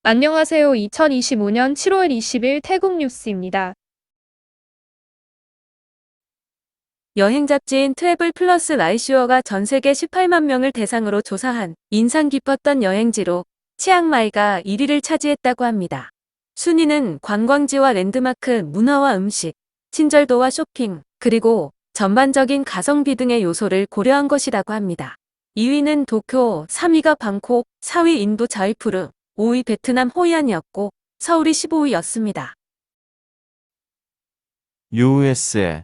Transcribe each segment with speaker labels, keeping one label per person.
Speaker 1: 안녕하세요. 2025년 7월 20일 태국 뉴스입니다.
Speaker 2: 여행 잡지인 트래블 플러스 라이슈어가 전 세계 18만 명을 대상으로 조사한 인상 깊었던 여행지로 치앙마이가 1위를 차지했다고 합니다. 순위는 관광지와 랜드마크, 문화와 음식, 친절도와 쇼핑, 그리고 전반적인 가성비 등의 요소를 고려한 것이라고 합니다. 2위는 도쿄, 3위가 방콕, 4위 인도 자이푸르, 5위 베트남 호이안이었고 서울이 15위였습니다.
Speaker 3: USA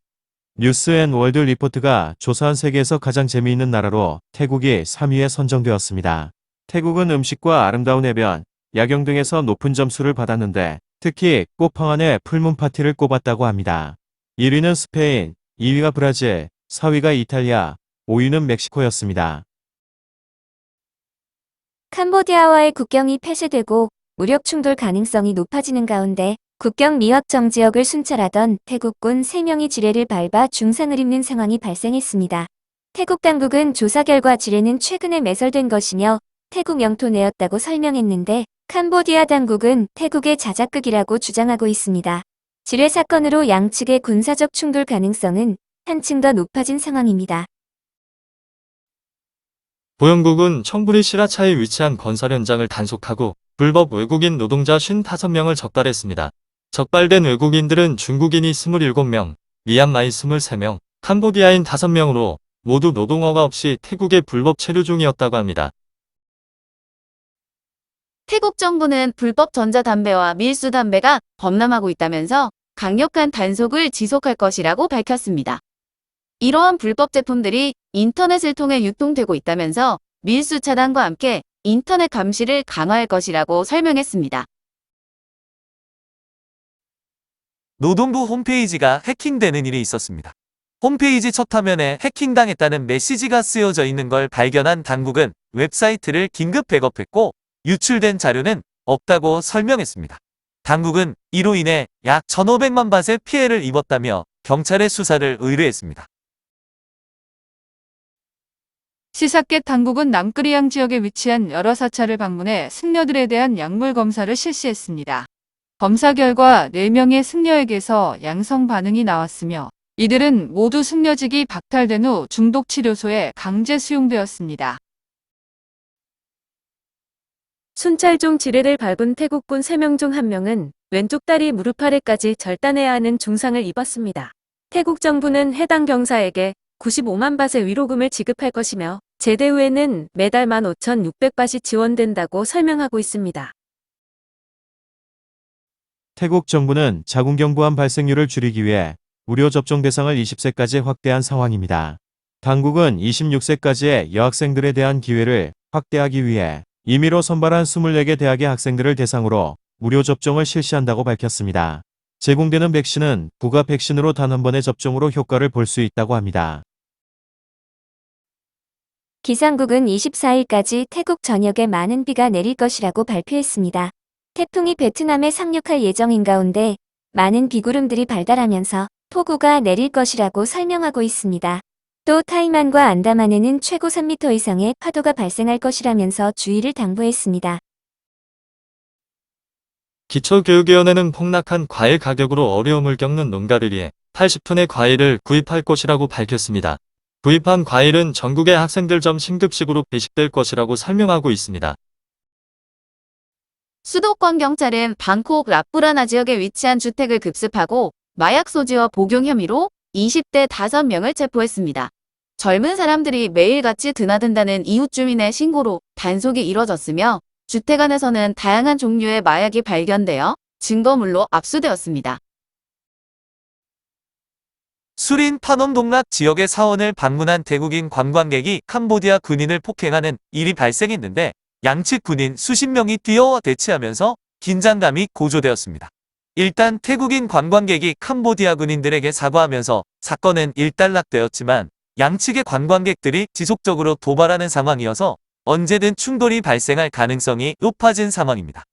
Speaker 3: 뉴스앤월드 리포트가 조사한 세계에서 가장 재미있는 나라로 태국이 3위에 선정되었습니다. 태국은 음식과 아름다운 해변, 야경 등에서 높은 점수를 받았는데 특히 꽃팡안의 풀문 파티를 꼽았다고 합니다. 1위는 스페인, 2위가 브라질, 4위가 이탈리아, 5위는 멕시코였습니다.
Speaker 4: 캄보디아와의 국경이 폐쇄되고 무력 충돌 가능성이 높아지는 가운데 국경 미확정 지역을 순찰하던 태국군 3명이 지뢰를 밟아 중상을 입는 상황이 발생했습니다. 태국 당국은 조사 결과 지뢰는 최근에 매설된 것이며 태국 영토 내였다고 설명했는데 캄보디아 당국은 태국의 자작극이라고 주장하고 있습니다. 지뢰 사건으로 양측의 군사적 충돌 가능성은 한층 더 높아진 상황입니다.
Speaker 5: 보영국은 청부리 시라차에 위치한 건설 현장을 단속하고 불법 외국인 노동자 55명을 적발했습니다. 적발된 외국인들은 중국인이 27명, 미얀마인 23명, 캄보디아인 5명으로 모두 노동허가 없이 태국에 불법 체류 중이었다고 합니다.
Speaker 6: 태국 정부는 불법 전자담배와 밀수담배가 범람하고 있다면서 강력한 단속을 지속할 것이라고 밝혔습니다. 이러한 불법 제품들이 인터넷을 통해 유통되고 있다면서 밀수 차단과 함께 인터넷 감시를 강화할 것이라고 설명했습니다.
Speaker 7: 노동부 홈페이지가 해킹되는 일이 있었습니다. 홈페이지 첫 화면에 해킹당했다는 메시지가 쓰여져 있는 걸 발견한 당국은 웹사이트를 긴급 백업했고 유출된 자료는 없다고 설명했습니다. 당국은 이로 인해 약 1,500만 바트의 피해를 입었다며 경찰에 수사를 의뢰했습니다.
Speaker 8: 시사켓 당국은 남끄리앙 지역에 위치한 여러 사찰을 방문해 승려들에 대한 약물 검사를 실시했습니다. 검사 결과 4명의 승려에게서 양성 반응이 나왔으며 이들은 모두 승려직이 박탈된 후 중독치료소에 강제 수용되었습니다.
Speaker 2: 순찰 중 지뢰를 밟은 태국군 3명 중 1명은 왼쪽 다리 무릎 아래까지 절단해야 하는 중상을 입었습니다. 태국 정부는 해당 병사에게 95만 바트의 위로금을 지급할 것이며 제대 후에는 매달 15,600바트이 지원된다고 설명하고 있습니다.
Speaker 3: 태국 정부는 자궁경부암 발생률을 줄이기 위해 무료 접종 대상을 20세까지 확대한 상황입니다. 당국은 26세까지의 여학생들에 대한 기회를 확대하기 위해 임의로 선발한 24개 대학의 학생들을 대상으로 무료 접종을 실시한다고 밝혔습니다. 제공되는 백신은 부가 백신으로 단 한 번의 접종으로 효과를 볼 수 있다고 합니다.
Speaker 4: 기상국은 24일까지 태국 전역에 많은 비가 내릴 것이라고 발표했습니다. 태풍이 베트남에 상륙할 예정인 가운데 많은 비구름들이 발달하면서 폭우가 내릴 것이라고 설명하고 있습니다. 또 타이만과 안다만에는 최고 3m 이상의 파도가 발생할 것이라면서 주의를 당부했습니다.
Speaker 5: 기초교육위원회는 폭락한 과일 가격으로 어려움을 겪는 농가를 위해 80톤의 과일을 구입할 것이라고 밝혔습니다. 구입한 과일은 전국의 학생들 점 신급식으로 배식될 것이라고 설명하고 있습니다.
Speaker 6: 수도권 경찰은 방콕 라프라나 지역에 위치한 주택을 급습하고 마약 소지와 복용 혐의로 20대 5명을 체포했습니다. 젊은 사람들이 매일같이 드나든다는 이웃 주민의 신고로 단속이 이뤄졌으며 주택 안에서는 다양한 종류의 마약이 발견되어 증거물로 압수되었습니다.
Speaker 7: 수린 파놈 동락 지역의 사원을 방문한 태국인 관광객이 캄보디아 군인을 폭행하는 일이 발생했는데 양측 군인 수십 명이 뛰어와 대치하면서 긴장감이 고조되었습니다. 일단 태국인 관광객이 캄보디아 군인들에게 사과하면서 사건은 일단락되었지만 양측의 관광객들이 지속적으로 도발하는 상황이어서 언제든 충돌이 발생할 가능성이 높아진 상황입니다.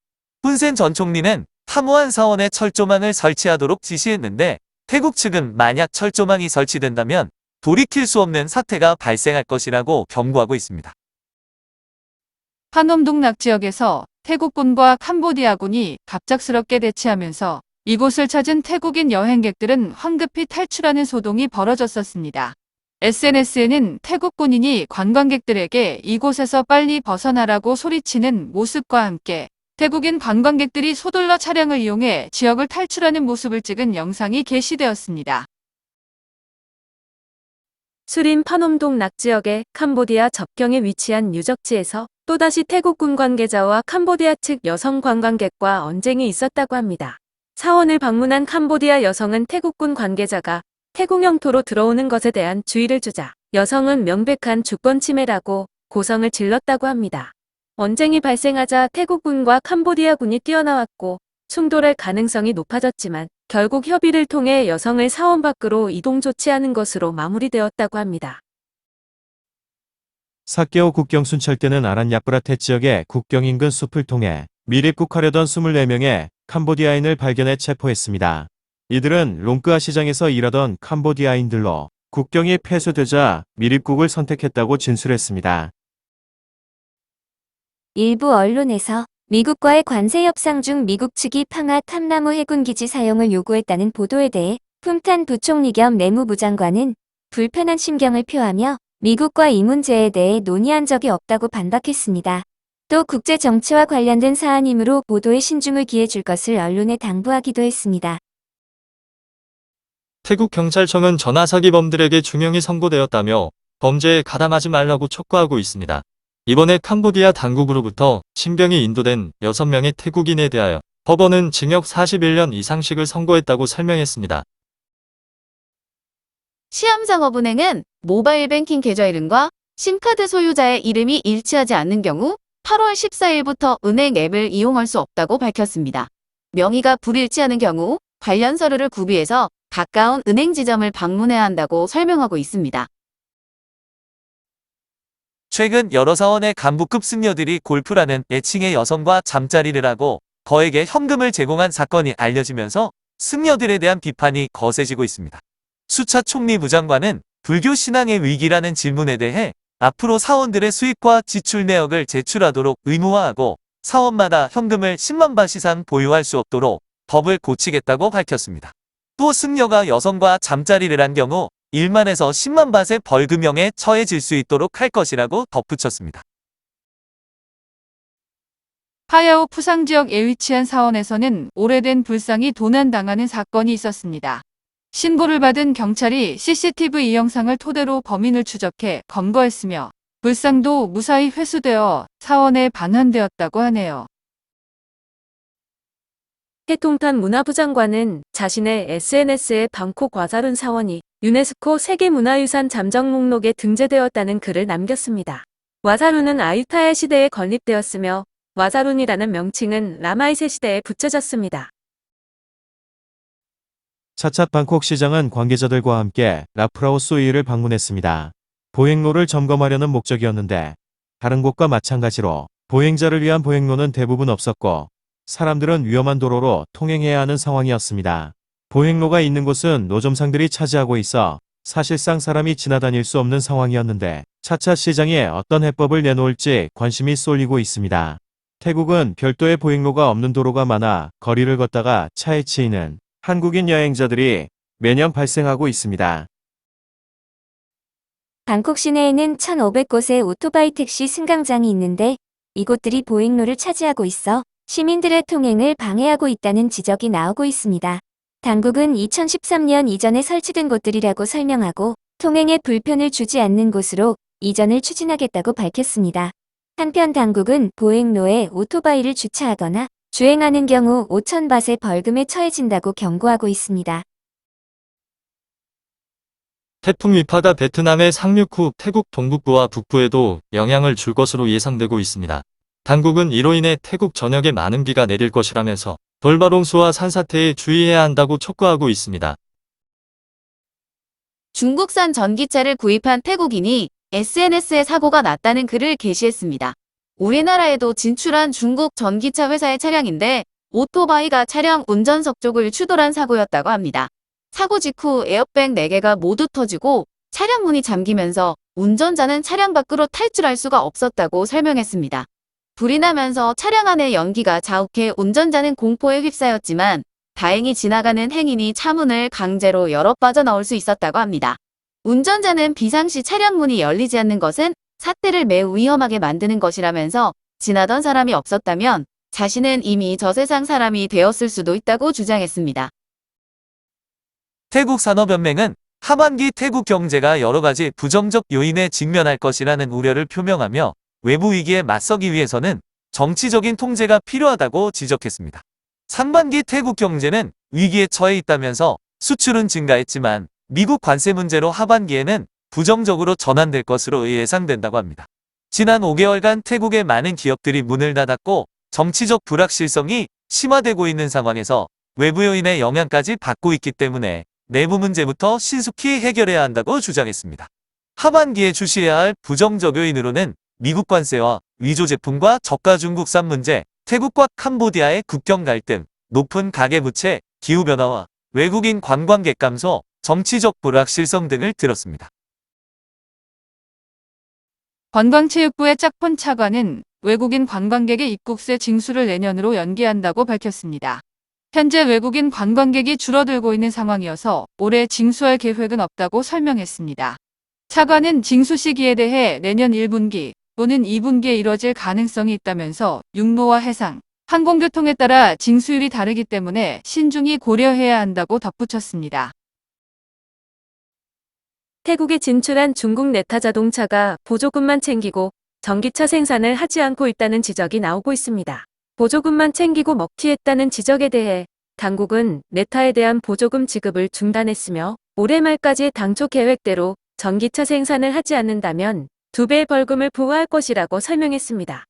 Speaker 7: 훈센 전 총리는 사무한 사원에 철조망을 설치하도록 지시했는데 태국 측은 만약 철조망이 설치된다면 돌이킬 수 없는 사태가 발생할 것이라고 경고하고 있습니다.
Speaker 8: 파놈 동락 지역에서 태국군과 캄보디아군이 갑작스럽게 대치하면서 이곳을 찾은 태국인 여행객들은 황급히 탈출하는 소동이 벌어졌었습니다. SNS에는 태국 군인이 관광객들에게 이곳에서 빨리 벗어나라고 소리치는 모습과 함께 태국인 관광객들이 서둘러 차량을 이용해 지역을 탈출하는 모습을 찍은 영상이 게시되었습니다.
Speaker 2: 수림 파놈동 낙지역의 캄보디아 접경에 위치한 유적지에서 또다시 태국군 관계자와 캄보디아 측 여성 관광객과 언쟁이 있었다고 합니다. 사원을 방문한 캄보디아 여성은 태국군 관계자가 태국 영토로 들어오는 것에 대한 주의를 주자 여성은 명백한 주권 침해라고 고성을 질렀다고 합니다. 언쟁이 발생하자 태국군과 캄보디아군이 뛰어나왔고 충돌할 가능성이 높아졌지만 결국 협의를 통해 여성을 사원 밖으로 이동 조치하는 것으로 마무리되었다고 합니다.
Speaker 3: 사케오 국경 순찰대는 아란야프라테 지역의 국경 인근 숲을 통해 미립국하려던 24명의 캄보디아인을 발견해 체포했습니다. 이들은 롱크아 시장에서 일하던 캄보디아인들로 국경이 폐쇄되자 미립국을 선택했다고 진술했습니다.
Speaker 4: 일부 언론에서 미국과의 관세 협상 중 미국 측이 팡하 탐나무 해군기지 사용을 요구했다는 보도에 대해 푼탄 부총리 겸 내무부 장관은 불편한 심경을 표하며 미국과 이 문제에 대해 논의한 적이 없다고 반박했습니다. 또 국제 정치와 관련된 사안이므로 보도에 신중을 기해줄 것을 언론에 당부하기도 했습니다.
Speaker 5: 태국 경찰청은 전화사기범들에게 중형이 선고되었다며 범죄에 가담하지 말라고 촉구하고 있습니다. 이번에 캄보디아 당국으로부터 신병이 인도된 6명의 태국인에 대하여 법원은 징역 41년 이상씩을 선고했다고 설명했습니다.
Speaker 6: 시암상업은행은 모바일 뱅킹 계좌 이름과 심카드 소유자의 이름이 일치하지 않는 경우 8월 14일부터 은행 앱을 이용할 수 없다고 밝혔습니다. 명의가 불일치하는 경우 관련 서류를 구비해서 가까운 은행 지점을 방문해야 한다고 설명하고 있습니다.
Speaker 7: 최근 여러 사원의 간부급 승려들이 골프라는 애칭의 여성과 잠자리를 하고 거액의 현금을 제공한 사건이 알려지면서 승려들에 대한 비판이 거세지고 있습니다. 수차 총리 부장관은 불교 신앙의 위기라는 질문에 대해 앞으로 사원들의 수입과 지출 내역을 제출하도록 의무화하고 사원마다 현금을 10만 바 이상 보유할 수 없도록 법을 고치겠다고 밝혔습니다. 또 승려가 여성과 잠자리를 한 경우 1만에서 10만 밧의 벌금형에 처해질 수 있도록 할 것이라고 덧붙였습니다.
Speaker 8: 파야오 푸상 지역에 위치한 사원에서는 오래된 불상이 도난당하는 사건이 있었습니다. 신고를 받은 경찰이 CCTV 영상을 토대로 범인을 추적해 검거했으며 불상도 무사히 회수되어 사원에 반환되었다고 하네요.
Speaker 2: 해통탄 문화부 장관은 자신의 SNS에 방콕 와사룬 사원이 유네스코 세계문화유산 잠정 목록에 등재되었다는 글을 남겼습니다. 와사룬은 아유타야 시대에 건립되었으며 와사룬이라는 명칭은 라마 2세 시대에 붙여졌습니다.
Speaker 3: 차차 방콕 시장은 관계자들과 함께 라프라오 소이를 방문했습니다. 보행로를 점검하려는 목적이었는데 다른 곳과 마찬가지로 보행자를 위한 보행로는 대부분 없었고 사람들은 위험한 도로로 통행해야 하는 상황이었습니다. 보행로가 있는 곳은 노점상들이 차지하고 있어 사실상 사람이 지나다닐 수 없는 상황이었는데 차차 시장이 어떤 해법을 내놓을지 관심이 쏠리고 있습니다. 태국은 별도의 보행로가 없는 도로가 많아 거리를 걷다가 차에 치이는 한국인 여행자들이 매년 발생하고 있습니다.
Speaker 4: 방콕 시내에는 1,500곳의 오토바이 택시 승강장이 있는데 이곳들이 보행로를 차지하고 있어 시민들의 통행을 방해하고 있다는 지적이 나오고 있습니다. 당국은 2013년 이전에 설치된 곳들이라고 설명하고 통행에 불편을 주지 않는 곳으로 이전을 추진하겠다고 밝혔습니다. 한편 당국은 보행로에 오토바이를 주차하거나 주행하는 경우 5,000밧의 벌금에 처해진다고 경고하고 있습니다.
Speaker 5: 태풍 위파가 베트남에 상륙 후 태국 동북부와 북부에도 영향을 줄 것으로 예상되고 있습니다. 당국은 이로 인해 태국 전역에 많은 비가 내릴 것이라면서 돌발홍수와 산사태에 주의해야 한다고 촉구하고 있습니다.
Speaker 6: 중국산 전기차를 구입한 태국인이 SNS에 사고가 났다는 글을 게시했습니다. 우리나라에도 진출한 중국 전기차 회사의 차량인데 오토바이가 차량 운전석 쪽을 추돌한 사고였다고 합니다. 사고 직후 에어백 4개가 모두 터지고 차량 문이 잠기면서 운전자는 차량 밖으로 탈출할 수가 없었다고 설명했습니다. 불이 나면서 차량 안의 연기가 자욱해 운전자는 공포에 휩싸였지만 다행히 지나가는 행인이 차문을 강제로 열어 빠져나올 수 있었다고 합니다. 운전자는 비상시 차량 문이 열리지 않는 것은 사태를 매우 위험하게 만드는 것이라면서 지나던 사람이 없었다면 자신은 이미 저 세상 사람이 되었을 수도 있다고 주장했습니다.
Speaker 7: 태국 산업연맹은 하반기 태국 경제가 여러 가지 부정적 요인에 직면할 것이라는 우려를 표명하며 외부 위기에 맞서기 위해서는 정치적인 통제가 필요하다고 지적했습니다. 상반기 태국 경제는 위기에 처해 있다면서 수출은 증가했지만 미국 관세 문제로 하반기에는 부정적으로 전환될 것으로 예상된다고 합니다. 지난 5개월간 태국의 많은 기업들이 문을 닫았고 정치적 불확실성이 심화되고 있는 상황에서 외부 요인의 영향까지 받고 있기 때문에 내부 문제부터 신속히 해결해야 한다고 주장했습니다. 하반기에 주시해야 할 부정적 요인으로는 미국 관세와 위조 제품과 저가 중국산 문제, 태국과 캄보디아의 국경 갈등, 높은 가계부채, 기후변화와 외국인 관광객 감소, 정치적 불확실성 등을 들었습니다.
Speaker 8: 관광체육부의 짝폰 차관은 외국인 관광객의 입국세 징수를 내년으로 연기한다고 밝혔습니다. 현재 외국인 관광객이 줄어들고 있는 상황이어서 올해 징수할 계획은 없다고 설명했습니다. 차관은 징수 시기에 대해 내년 1분기 또는 2분기에 이뤄질 가능성이 있다면서 육로와 해상, 항공교통에 따라 징수율이 다르기 때문에 신중히 고려해야 한다고 덧붙였습니다.
Speaker 2: 태국에 진출한 중국 네타 자동차가 보조금만 챙기고 전기차 생산을 하지 않고 있다는 지적이 나오고 있습니다. 보조금만 챙기고 먹튀했다는 지적에 대해 당국은 네타에 대한 보조금 지급을 중단했으며 올해 말까지 당초 계획대로 전기차 생산을 하지 않는다면 2배의 벌금을 부과할 것이라고 설명했습니다.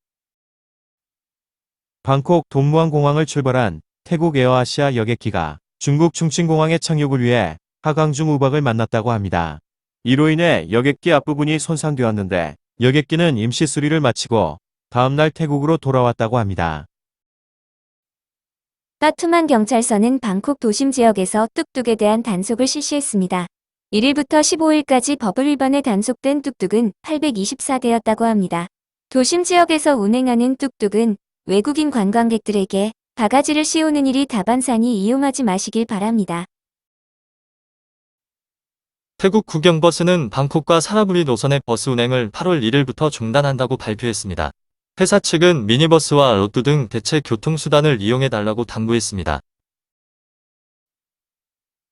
Speaker 3: 방콕 돈무안 공항을 출발한 태국 에어아시아 여객기가 중국 충칭공항의 착륙을 위해 하강중 우박을 만났다고 합니다. 이로 인해 여객기 앞부분이 손상되었는데 여객기는 임시 수리를 마치고 다음날 태국으로 돌아왔다고 합니다.
Speaker 4: 따툼한 경찰서는 방콕 도심 지역에서 뚝뚝에 대한 단속을 실시했습니다. 1일부터 15일까지 법을 위반해 단속된 뚝뚝은 824대였다고 합니다. 도심 지역에서 운행하는 뚝뚝은 외국인 관광객들에게 바가지를 씌우는 일이 다반사니 이용하지 마시길 바랍니다.
Speaker 5: 태국 국영버스는 방콕과 사라부리 노선의 버스 운행을 8월 1일부터 중단한다고 발표했습니다. 회사 측은 미니버스와 로또 등 대체 교통수단을 이용해달라고 당부했습니다.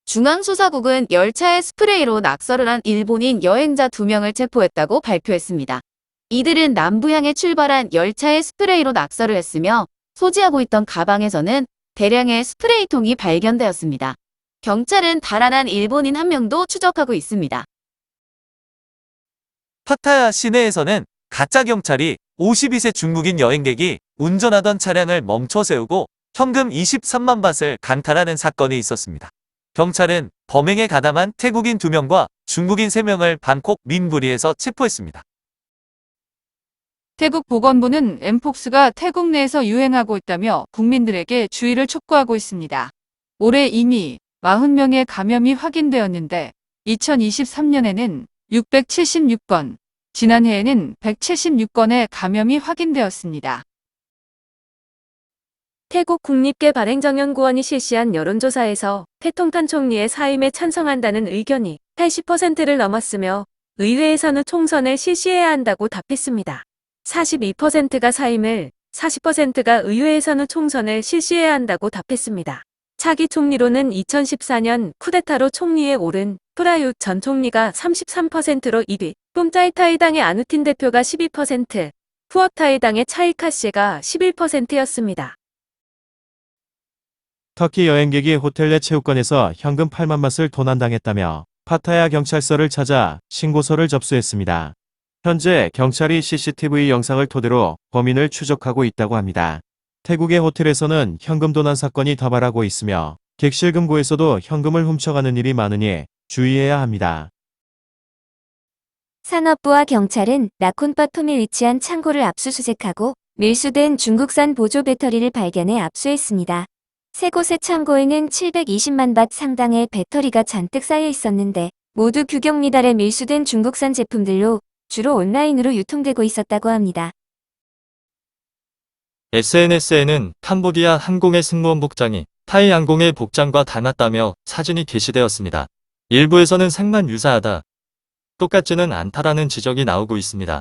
Speaker 6: 중앙수사국은 열차에 스프레이로 낙서를 한 일본인 여행자 2명을 체포했다고 발표했습니다. 이들은 남부향에 출발한 열차에 스프레이로 낙서를 했으며 소지하고 있던 가방에서는 대량의 스프레이통이 발견되었습니다. 경찰은 달아난 일본인 1명도 추적하고 있습니다.
Speaker 7: 파타야 시내에서는 가짜 경찰이 52세 중국인 여행객이 운전하던 차량을 멈춰 세우고 현금 23만 밧을 강탈하는 사건이 있었습니다. 경찰은 범행에 가담한 태국인 2명과 중국인 3명을 방콕 민부리에서 체포했습니다.
Speaker 8: 태국 보건부는 엠폭스가 태국 내에서 유행하고 있다며 국민들에게 주의를 촉구하고 있습니다. 올해 이미 40명의 감염이 확인되었는데 2023년에는 676건, 지난해에는 176건의 감염이 확인되었습니다.
Speaker 2: 태국 국립개발행정연구원이 실시한 여론조사에서 패통탄 총리의 사임에 찬성한다는 의견이 80%를 넘었으며 의회에서는 총선을 실시해야 한다고 답했습니다. 42%가 사임을, 40%가 의회에서는 총선을 실시해야 한다고 답했습니다. 차기 총리로는 2014년 쿠데타로 총리에 오른 프라윳 전 총리가 33%로 1위, 쿰짜이타이당의 아누틴 대표가 12%, 푸어타이당의 차이카 씨가 11%였습니다.
Speaker 3: 터키 여행객이 호텔 내 체육관에서 현금 8만 밧을 도난당했다며 파타야 경찰서를 찾아 신고서를 접수했습니다. 현재 경찰이 CCTV 영상을 토대로 범인을 추적하고 있다고 합니다. 태국의 호텔에서는 현금 도난 사건이 다발하고 있으며 객실 금고에서도 현금을 훔쳐가는 일이 많으니 주의해야 합니다.
Speaker 4: 산업부와 경찰은 나콘바톰에 위치한 창고를 압수수색하고 밀수된 중국산 보조 배터리를 발견해 압수했습니다. 세 곳의 창고에는 720만 밧 상당의 배터리가 잔뜩 쌓여 있었는데 모두 규격 미달에 밀수된 중국산 제품들로 주로 온라인으로 유통되고 있었다고 합니다.
Speaker 5: SNS에는 캄보디아 항공의 승무원 복장이 타이 항공의 복장과 닮았다며 사진이 게시되었습니다. 일부에서는 색만 유사하다, 똑같지는 않다라는 지적이 나오고 있습니다.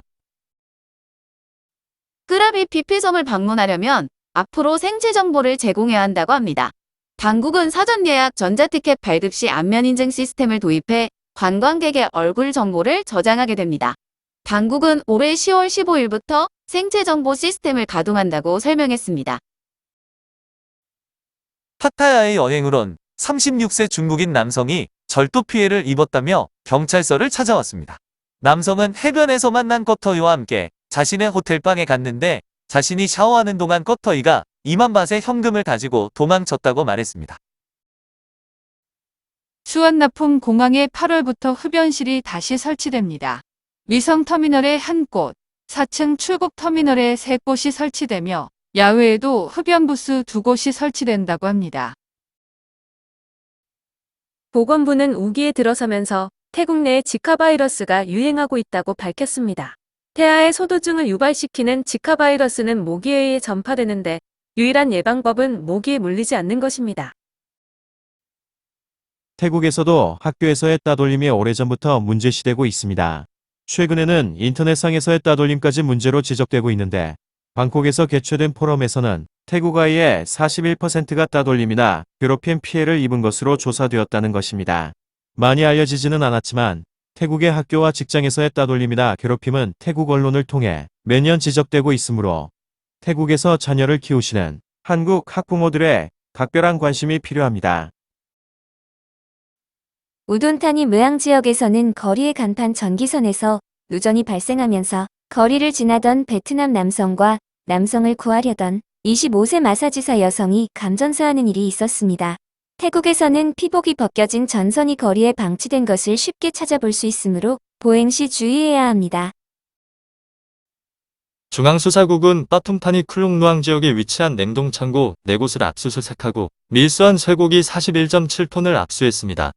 Speaker 6: 끄라비 피피섬을 방문하려면 앞으로 생체 정보를 제공해야 한다고 합니다. 당국은 사전 예약 전자티켓 발급 시 안면 인증 시스템을 도입해 관광객의 얼굴 정보를 저장하게 됩니다. 당국은 올해 10월 15일부터 생체 정보 시스템을 가동한다고 설명했습니다.
Speaker 7: 파타야의 여행을 온 36세 중국인 남성이 절도 피해를 입었다며 경찰서를 찾아왔습니다. 남성은 해변에서 만난 꺼터이와 함께 자신의 호텔방에 갔는데 자신이 샤워하는 동안 꺼터이가 2만 밭의 현금을 가지고 도망쳤다고 말했습니다.
Speaker 8: 수완나품 공항에 8월부터 흡연실이 다시 설치됩니다. 위성터미널에 한 곳, 4층 출국터미널에 3곳이 설치되며 야외에도 흡연부스 2곳이 설치된다고 합니다.
Speaker 2: 보건부는 우기에 들어서면서 태국 내에 지카 바이러스가 유행하고 있다고 밝혔습니다. 태아의 소두증을 유발시키는 지카 바이러스는 모기에 의해 전파되는데 유일한 예방법은 모기에 물리지 않는 것입니다.
Speaker 3: 태국에서도 학교에서의 따돌림이 오래전부터 문제시되고 있습니다. 최근에는 인터넷상에서의 따돌림까지 문제로 지적되고 있는데 방콕에서 개최된 포럼에서는 태국 아이의 41%가 따돌림이나 괴롭힘 피해를 입은 것으로 조사되었다는 것입니다. 많이 알려지지는 않았지만 태국의 학교와 직장에서의 따돌림이나 괴롭힘은 태국 언론을 통해 매년 지적되고 있으므로 태국에서 자녀를 키우시는 한국 학부모들의 각별한 관심이 필요합니다.
Speaker 4: 우돈타니 무앙 지역에서는 거리의 간판 전기선에서 누전이 발생하면서 거리를 지나던 베트남 남성과 남성을 구하려던 25세 마사지사 여성이 감전사하는 일이 있었습니다. 태국에서는 피복이 벗겨진 전선이 거리에 방치된 것을 쉽게 찾아볼 수 있으므로 보행 시 주의해야 합니다.
Speaker 5: 중앙수사국은 빠툼파니 쿨룽루앙 지역에 위치한 냉동창고 4곳을 압수수색하고 밀수한 쇠고기 41.7톤을 압수했습니다.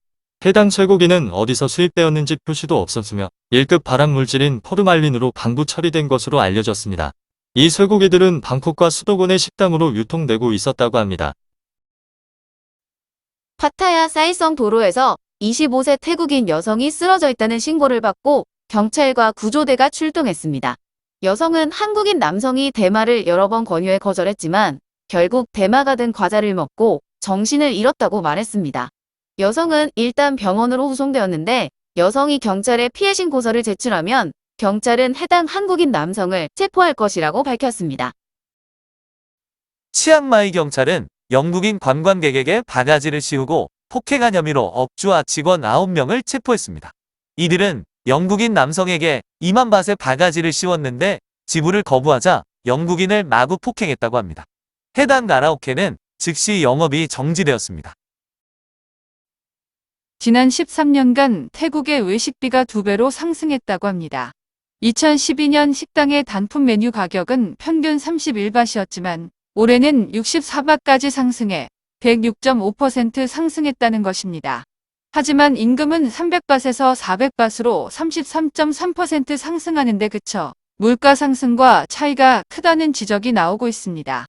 Speaker 5: 해당 쇠고기는 어디서 수입되었는지 표시도 없었으며 1급 발암물질인 포르말린으로 방부 처리된 것으로 알려졌습니다. 이 쇠고기들은 방콕과 수도권의 식당으로 유통되고 있었다고 합니다.
Speaker 6: 파타야 사이성 도로에서 25세 태국인 여성이 쓰러져 있다는 신고를 받고 경찰과 구조대가 출동했습니다. 여성은 한국인 남성이 대마를 여러 번 권유해 거절했지만 결국 대마가 든 과자를 먹고 정신을 잃었다고 말했습니다. 여성은 일단 병원으로 후송되었는데 여성이 경찰에 피해 신고서를 제출하면 경찰은 해당 한국인 남성을 체포할 것이라고 밝혔습니다.
Speaker 7: 치앙마이 경찰은 영국인 관광객에게 바가지를 씌우고 폭행한 혐의로 업주와 직원 9명을 체포했습니다. 이들은 영국인 남성에게 2만 밭의 바가지를 씌웠는데 지불을 거부하자 영국인을 마구 폭행했다고 합니다. 해당 가라오케는 즉시 영업이 정지되었습니다.
Speaker 8: 지난 13년간 태국의 외식비가 2배로 상승했다고 합니다. 2012년 식당의 단품 메뉴 가격은 평균 31바트였지만 올해는 64바트까지 상승해 106.5% 상승했다는 것입니다. 하지만 임금은 300바트에서 400바트로 33.3% 상승하는 데 그쳐 물가 상승과 차이가 크다는 지적이 나오고 있습니다.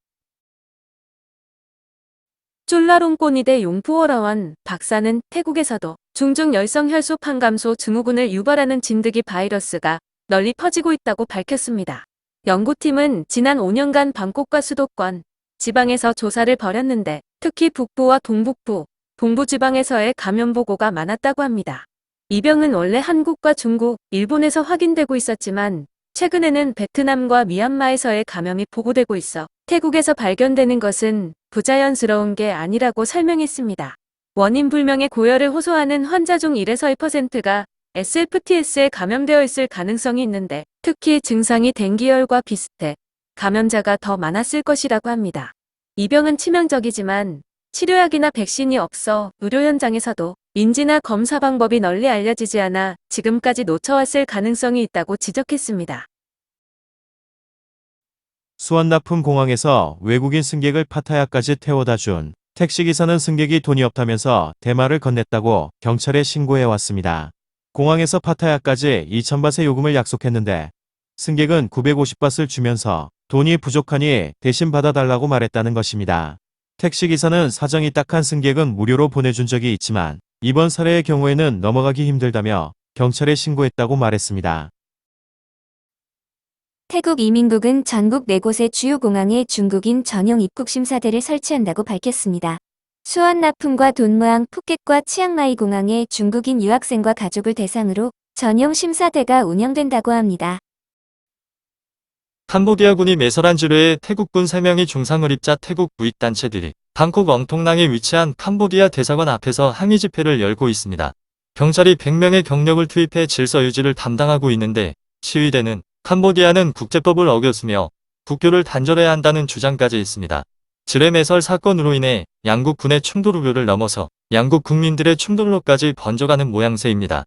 Speaker 2: 쫄라롱꼬니대 용푸어라원 박사는 태국에서도 중증 열성 혈소 판감소 증후군을 유발하는 진드기 바이러스가 널리 퍼지고 있다고 밝혔습니다. 연구팀은 지난 5년간 방콕과 수도권, 지방에서 조사를 벌였는데 특히 북부와 동북부, 동부지방에서의 감염 보고가 많았다고 합니다. 이 병은 원래 한국과 중국, 일본에서 확인되고 있었지만 최근에는 베트남과 미얀마에서의 감염이 보고되고 있어 태국에서 발견되는 것은 부자연스러운 게 아니라고 설명했습니다. 원인 불명의 고열을 호소하는 환자 중 1에서 2%가 SFTS에 감염되어 있을 가능성이 있는데 특히 증상이 댕기열과 비슷해 감염자가 더 많았을 것이라고 합니다. 이 병은 치명적이지만 치료약이나 백신이 없어 의료 현장에서도 인지나 검사 방법이 널리 알려지지 않아 지금까지 놓쳐왔을 가능성이 있다고 지적했습니다.
Speaker 3: 수완나품 공항에서 외국인 승객을 파타야까지 태워다 준 택시기사는 승객이 돈이 없다면서 대마를 건넸다고 경찰에 신고해왔습니다. 공항에서 파타야까지 2,000바트의 요금을 약속했는데 승객은 950바트를 주면서 돈이 부족하니 대신 받아달라고 말했다는 것입니다. 택시기사는 사정이 딱한 승객은 무료로 보내준 적이 있지만 이번 사례의 경우에는 넘어가기 힘들다며 경찰에 신고했다고 말했습니다.
Speaker 4: 태국 이민국은 전국 4곳의 주요 공항에 중국인 전용 입국 심사대를 설치한다고 밝혔습니다. 수원 나품과 돈무항, 푸켓과 치앙마이 공항에 중국인 유학생과 가족을 대상으로 전용 심사대가 운영된다고 합니다.
Speaker 5: 캄보디아군이 매설한 지뢰에 태국군 3명이 중상을 입자 태국 우익단체들이 방콕 엉통낭에 위치한 캄보디아 대사관 앞에서 항의 집회를 열고 있습니다. 경찰이 100명의 경력을 투입해 질서 유지를 담당하고 있는데 시위대는 캄보디아는 국제법을 어겼으며 국교를 단절해야 한다는 주장까지 있습니다. 지뢰 매설 사건으로 인해 양국 군의 충돌 우려를 넘어서 양국 국민들의 충돌로까지 번져가는 모양새입니다.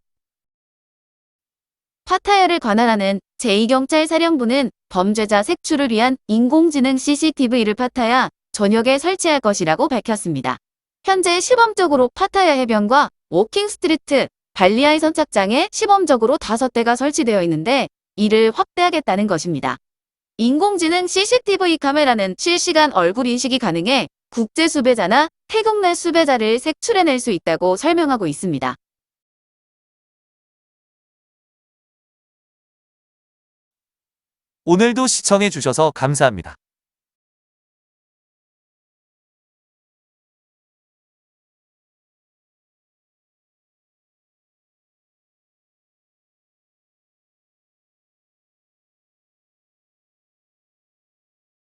Speaker 6: 파타야를 관할하는 제2경찰사령부는 범죄자 색출을 위한 인공지능 CCTV를 파타야 전역에 설치할 것이라고 밝혔습니다. 현재 시범적으로 파타야 해변과 워킹스트리트, 발리아이 선착장에 시범적으로 5대가 설치되어 있는데 이를 확대하겠다는 것입니다. 인공지능 CCTV 카메라는 실시간 얼굴 인식이 가능해 국제 수배자나 태국 내 수배자를 색출해낼 수 있다고 설명하고 있습니다.
Speaker 7: 오늘도 시청해주셔서 감사합니다.